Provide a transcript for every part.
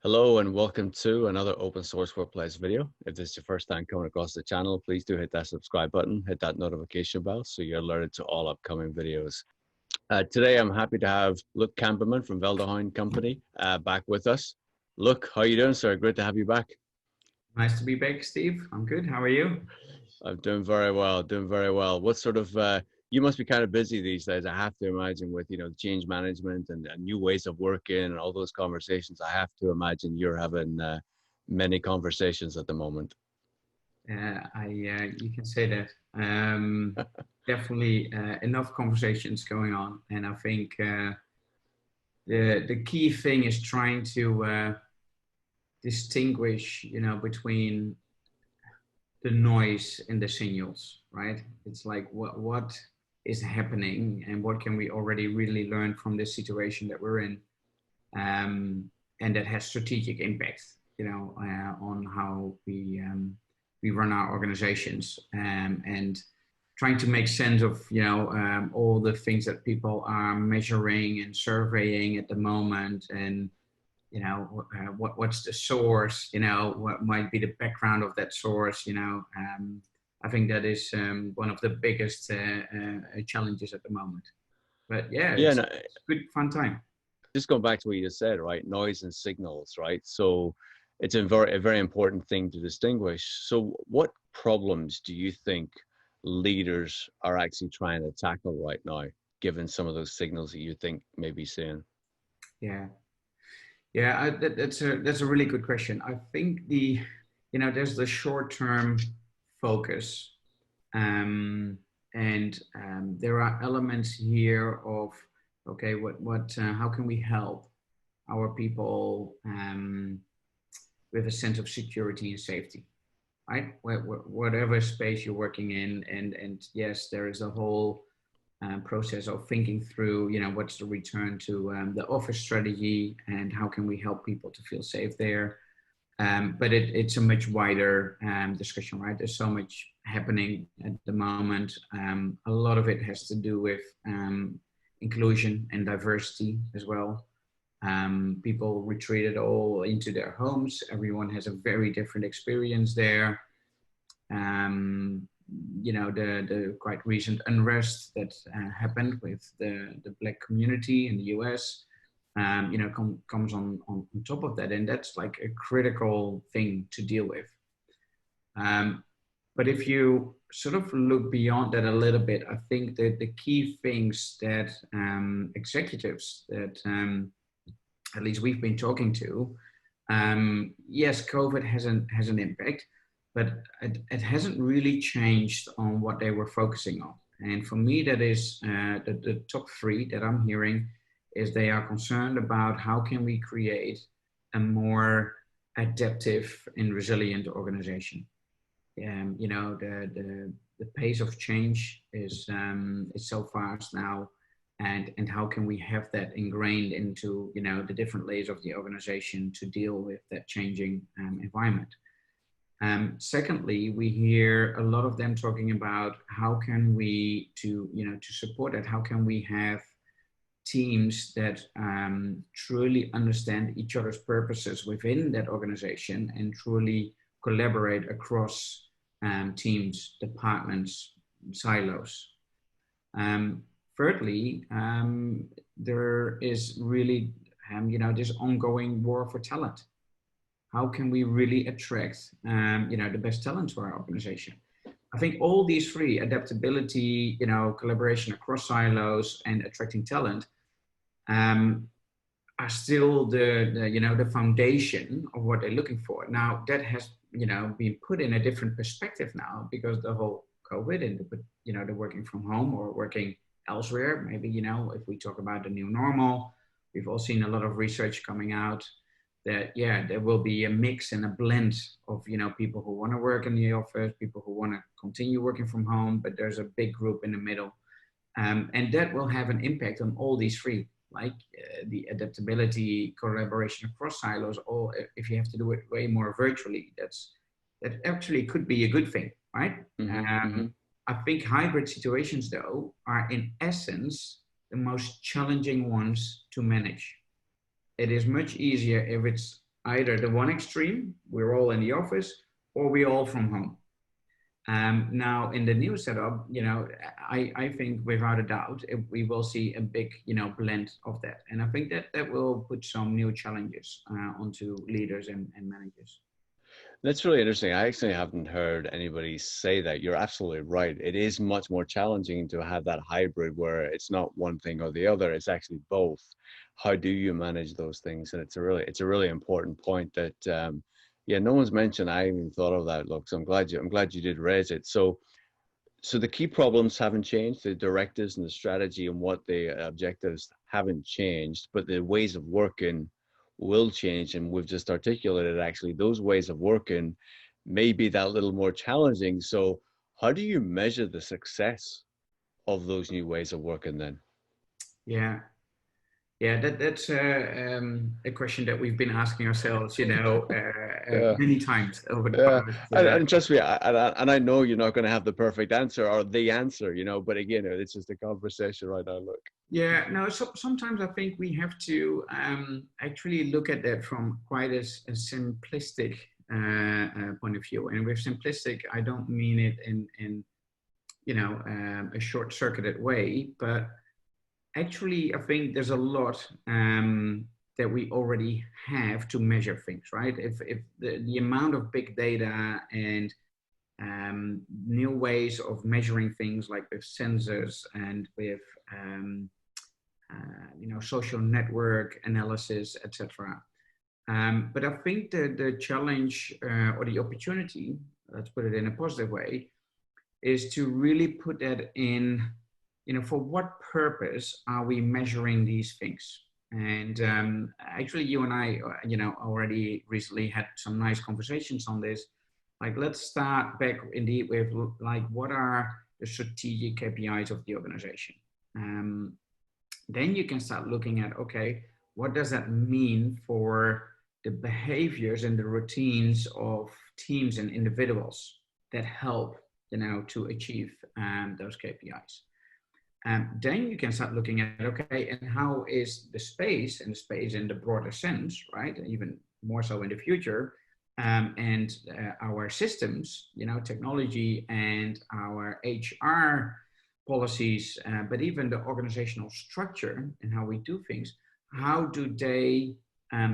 Hello and welcome to another open source workplace video. If this is your first time coming across the channel, please do hit that subscribe button, hit that notification bell so you're alerted to all upcoming videos. Today I'm happy to have Luc Kamperman from Veldhoen company back with us. Luc, how are you doing, sir? Great to have you back. Nice to be back, Steve. I'm good. How are you? I'm doing very well, doing very well. What sort of, you must be kind of busy these days, I have to imagine, with, change management and new ways of working and all those conversations. I have to imagine you're having many conversations at the moment. You can say that. Definitely enough conversations going on, and I think the key thing is trying to distinguish, between the noise and the signals, right? It's like what is happening and what can we already really learn from this situation that we're in, and that has strategic impact, on how we run our organizations, and trying to make sense of all the things that people are measuring and surveying at the moment, and what's the source, what might be the background of that source. I think that is one of the biggest challenges at the moment. But yeah, Yeah, it's no, a good fun time. just going back to what you just said, right? Noise and signals, right? So it's a very important thing to distinguish. So what problems do you think leaders are actually trying to tackle right now, given some of those signals that you think may be seeing? Yeah, yeah, that's a really good question. I think there's the short term focus, um, and there are elements here of, okay, how can we help our people with a sense of security and safety, right? Whatever space you're working in, and yes, there is a whole process of thinking through, what's the return to the office strategy and how can we help people to feel safe there. But it's a much wider discussion, right? There's so much happening at the moment. A lot of it has to do with inclusion and diversity as well. People retreated all into their homes. Everyone has a very different experience there. Um, the quite recent unrest that happened with the Black community in the US, comes on top of that. And that's like a critical thing to deal with. But if you sort of look beyond that a little bit, I think that the key things that executives that at least we've been talking to, yes, COVID has an impact, but it hasn't really changed on what they were focusing on. And for me, that is the top three that I'm hearing is they are concerned about how can we create a more adaptive and resilient organization. The pace of change is so fast now, and how can we have that ingrained into the different layers of the organization to deal with that changing environment. Secondly, we hear a lot of them talking about how can we to support it. How can we have teams that truly understand each other's purposes within that organization and truly collaborate across teams, departments, silos. Thirdly, there is really this ongoing war for talent. How can we really attract the best talent to our organization? I think all these three, adaptability, collaboration across silos, and attracting talent, are still the foundation of what they're looking for. Now that has been put in a different perspective now because the whole COVID and the working from home or working elsewhere. Maybe if we talk about the new normal, we've all seen a lot of research coming out that there will be a mix and a blend of people who want to work in the office, people who want to continue working from home, but there's a big group in the middle, and that will have an impact on all these three, like the adaptability, collaboration across silos. Or if you have to do it way more virtually, that actually could be a good thing, right? Mm-hmm. I think hybrid situations though are in essence the most challenging ones to manage. It is much easier if it's either the one extreme, we're all in the office, or we all from home. Now in the new setup, I think without a doubt, we will see a big, blend of that. And I think that that will put some new challenges onto leaders and managers. That's really interesting. I actually haven't heard anybody say that. You're absolutely right. It is much more challenging to have that hybrid where it's not one thing or the other. It's actually both. How do you manage those things? And it's a really important point that yeah, no one's mentioned. I haven't even thought of that. Look, so I'm glad you did raise it. So the key problems haven't changed. The directives and the strategy and what the objectives haven't changed, but the ways of working will change. And we've just articulated actually those ways of working may be that little more challenging. So how do you measure the success of those new ways of working then? Yeah, yeah, that's a question that we've been asking ourselves, Yeah. many times over the Yeah, past. and trust me, and I know you're not going to have the perfect answer or the answer, but again, it's just a conversation right now. Look. Yeah, no, sometimes I think we have to actually look at that from quite a simplistic point of view. And with simplistic, I don't mean it in a short-circuited way, but actually, I think there's a lot that we already have to measure things, right? If the amount of big data and new ways of measuring things like with sensors and with social network analysis, etc. But I think the challenge or the opportunity, let's put it in a positive way, is to really put that in, for what purpose are we measuring these things? And actually, you and I, already recently had some nice conversations on this. Like, let's start back indeed with like, what are the strategic KPIs of the organization? Then you can start looking at, okay, what does that mean for the behaviors and the routines of teams and individuals that help, to achieve those KPIs. Then you can start looking at, okay, and how is the space, and the space in the broader sense, right? Even more so in the future, and our systems, technology and our HR policies, but even the organizational structure and how we do things, how do they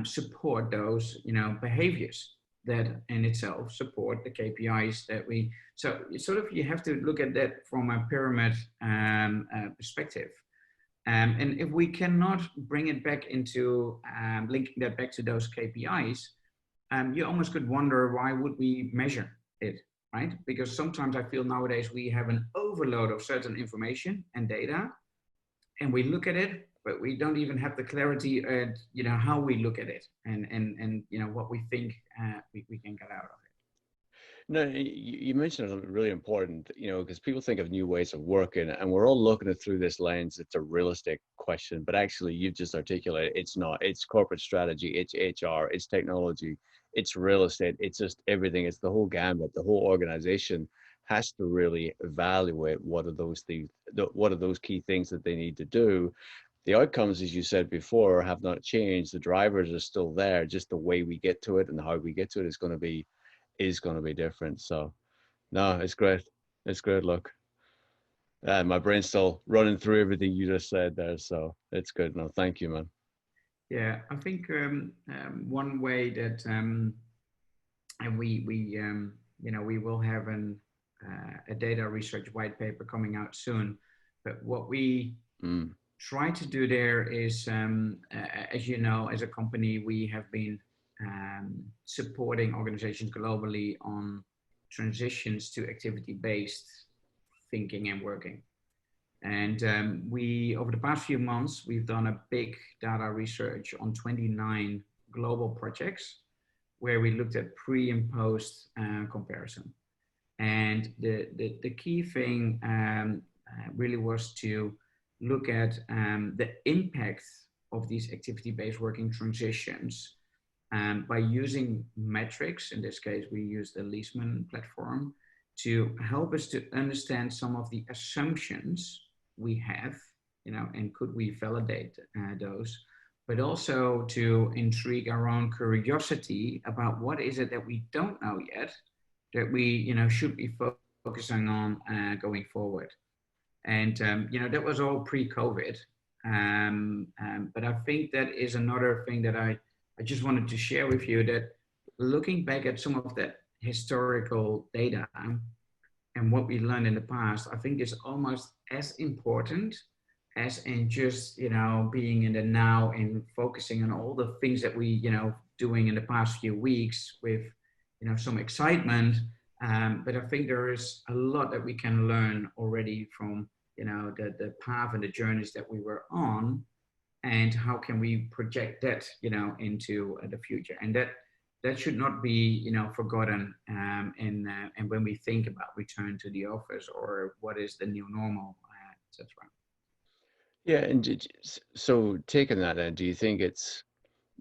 support those, behaviors that in itself support the KPIs that we, so sort of you have to look at that from a pyramid perspective. And if we cannot bring it back into linking that back to those KPIs, you almost could wonder, why would we measure it, right? Because sometimes I feel nowadays we have an overload of certain information and data, and we look at it, but we don't even have the clarity at, how we look at it, and what we think we can get out of it. No, you mentioned something really important, because people think of new ways of working, and we're all looking at through this lens. It's a realistic question, but actually, you've just articulated it's not. It's corporate strategy, it's HR, it's technology, it's real estate, it's just everything. It's the whole gambit. The whole organization has to really evaluate what are those things, what are those key things that they need to do. The outcomes, as you said before, have not changed. The drivers are still there. Just the way we get to it and how we get to it is going to be different. So no, it's great. It's great. Look, my brain's still running through everything you just said there. So it's good. No, thank you, man. Yeah, I think one way that and we will have a data research white paper coming out soon. But what we try to do there is, as you know, as a company, we have been supporting organizations globally on transitions to activity-based thinking and working. And over the past few months, we've done a big data research on 29 global projects where we looked at pre and post comparison. And the key thing really was to look at the impact of these activity-based working transitions by using metrics. In this case, we used the Leesman platform to help us to understand some of the assumptions we have, and could we validate those, but also to intrigue our own curiosity about what is it that we don't know yet that we, should be focusing on going forward. And that was all pre-COVID. But I think that is another thing that I just wanted to share with you, that looking back at some of that historical data and what we learned in the past, I think is almost as important as in just, being in the now and focusing on all the things that we, doing in the past few weeks with, some excitement. But I think there is a lot that we can learn already from, the path and the journeys that we were on, and how can we project that, into the future. And that should not be, forgotten. And when we think about return to the office or what is the new normal, etc. Yeah, and so taking that in, do you think it's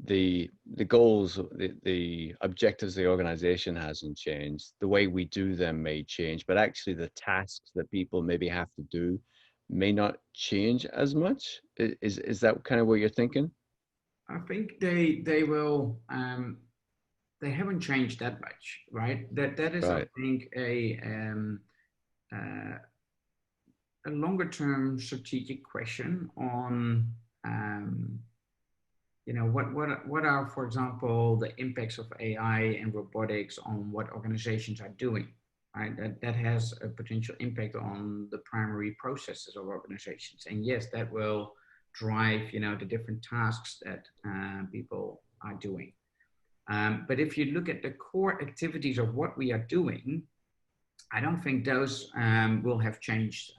the goals, the objectives the organization hasn't changed, the way we do them may change, but actually the tasks that people maybe have to do may not change as much? Is that kind of what you're thinking? I think they will. They haven't changed that much, right? That is, I Right. think, uh, a longer term strategic question on, um, what are, for example, the impacts of AI and robotics on what organizations are doing, right? That has a potential impact on the primary processes of organizations, and yes, that will drive, the different tasks that people are doing. But if you look at the core activities of what we are doing, I don't think those will have changed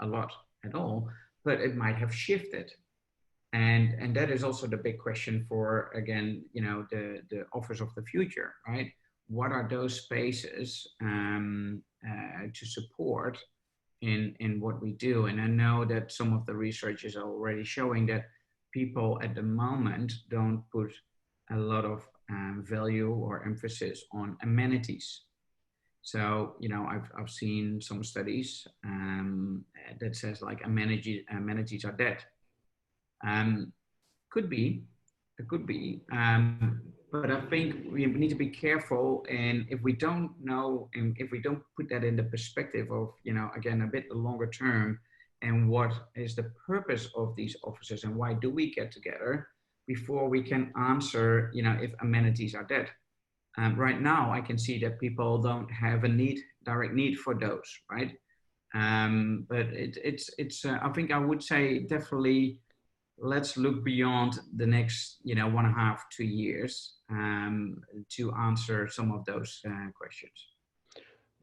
a lot at all, but it might have shifted. And that is also the big question for, again, the office of the future, right? What are those spaces to support in what we do? And I know that some of the research is already showing that people at the moment don't put a lot of value or emphasis on amenities. So, I've seen some studies that says like amenities are dead. Um, could be, it could be, but I think we need to be careful. And if we don't know, and if we don't put that in the perspective of, again, a bit longer term, and what is the purpose of these offices and why do we get together, before we can answer, if amenities are dead. Right now, I can see that people don't have a direct need for those, right? But it's. I think I would say definitely let's look beyond the next, 1.5, 2 years to answer some of those questions.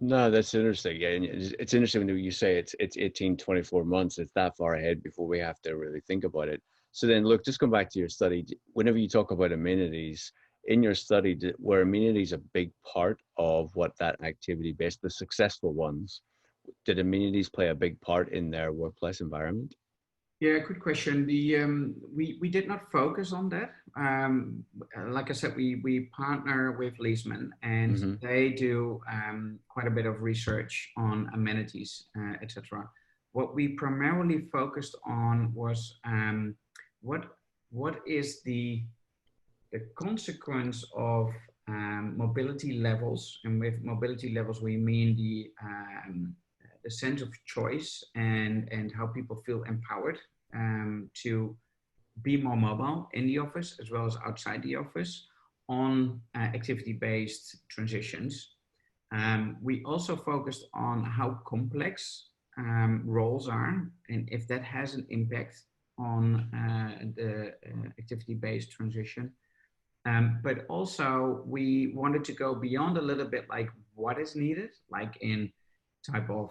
No, that's interesting. Yeah, and it's interesting when you say it's 18, 24 months. It's that far ahead before we have to really think about it. So then, look, just come back to your study. Whenever you talk about amenities in your study, were amenities a big part of what that activity based, the successful ones? Did amenities play a big part in their workplace environment? Yeah, good question. We did not focus on that. Like I said, we partner with Leesman, and Mm-hmm. they do quite a bit of research on amenities, etc. What we primarily focused on was what what is the consequence of mobility levels, and with mobility levels we mean the sense of choice and how people feel empowered to be more mobile in the office as well as outside the office on activity-based transitions. We also focused on how complex roles are, and if that has an impact on the activity-based transition. But also we wanted to go beyond a little bit, like what is needed, like in type of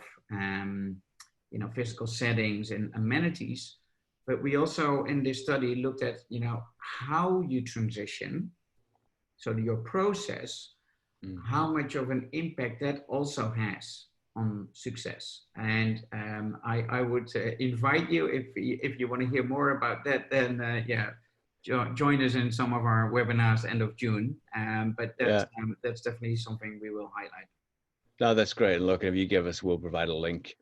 physical settings and amenities. But we also in this study looked at how you transition, so your process, Mm-hmm. how much of an impact that also has on success. And I would invite you, if you want to hear more about that, then yeah, join us in some of our webinars end of June. But Yeah. that's definitely something we will highlight. No, that's great. And look, if you give us, we'll provide a link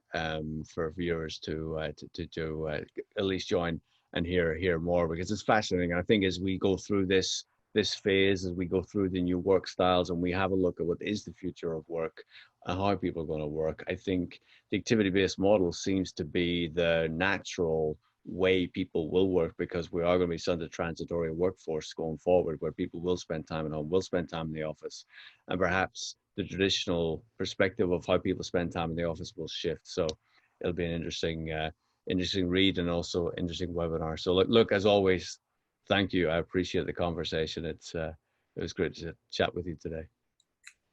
for viewers to at least join. and hear more, because it's fascinating. And I think as we go through this phase, as we go through the new work styles and we have a look at what is the future of work and how people are going to work, I think the activity-based model seems to be the natural way people will work, because we are going to be such a transitory workforce going forward, where people will spend time at home, will spend time in the office, and perhaps the traditional perspective of how people spend time in the office will shift. So it'll be an interesting read, and also interesting webinar. So look, as always, thank you. I appreciate the conversation. It was great to chat with you today.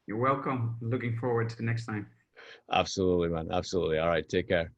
You're welcome. Looking forward to the next time. Absolutely, man. Absolutely. All right. Take care.